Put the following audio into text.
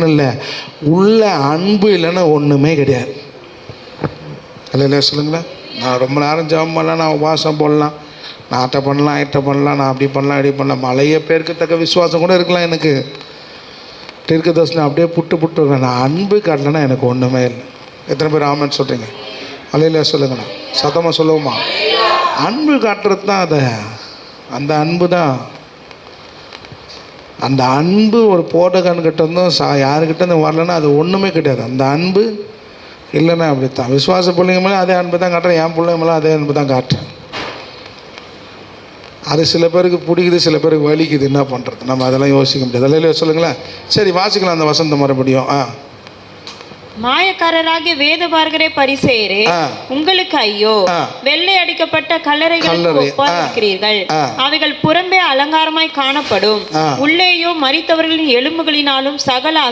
ஒன்றும் இல்லை, உள்ள அன்பு இல்லைன்னா ஒன்றுமே கிடையாது. இல்லை சொல்லுங்களேன். நான் ரொம்ப நேரம் ஜெபம் பண்ணலாம், நான் உபவாசம் போடலாம், நான் அட்டை பண்ணலாம் இட்டை பண்ணலாம், நான் அப்படி பண்ணலாம் இப்படி பண்ணலாம், மலைய பேருக்கத்தக்க விசுவாசம் கூட இருக்கலாம், எனக்கு தீர்க்க தரிசனம் அப்படியே புட்டு இருக்கேன். நான் அன்பு காட்டலைன்னா எனக்கு ஒன்றுமே இல்லை. எத்தனை பேர் ஆமென் சொல்கிறீங்க? அல்லையா சொல்லுங்கண்ணா, சத்தமாக சொல்லுவோமா? அன்பு காட்டுறது தான் அதை, அந்த அன்பு தான். அந்த அன்பு ஒரு போட்டக்கான்கிட்ட இருந்தும் யாருக்கிட்ட இருந்தும் வரலன்னா அது ஒன்றுமே கிடையாது. அந்த அன்பு இல்லைன்னா அப்படித்தான். விசுவாச பிள்ளைங்க மேலே அதே அன்பு தான் காட்டுறேன், என் பிள்ளைங்க மேலே அதே அன்பு தான் காட்டுறேன். அது சில பேருக்கு பிடிக்குது, சில பேருக்கு வலிக்குது. என்ன பண்ணுறது? நம்ம அதெல்லாம் யோசிக்க முடியாது. அல்லையா சொல்லுங்களேன். சரி, வாசிக்கலாம் அந்த வசந்த மறுபடியும். மாயக்காரராகிய வேதபாரகரே பரிசேயரே, உங்களுக்கு ஐயோ! வெள்ளை அடிக்கப்பட்ட கல்லறைகளுக்கு ஒப்பாயிருக்கிறீர்கள். அவைகள் புறம்பே அலங்காரமாய் காணப்படும், உள்ளேயோ மரித்தவர்களின் எலும்புகளினாலும் சகல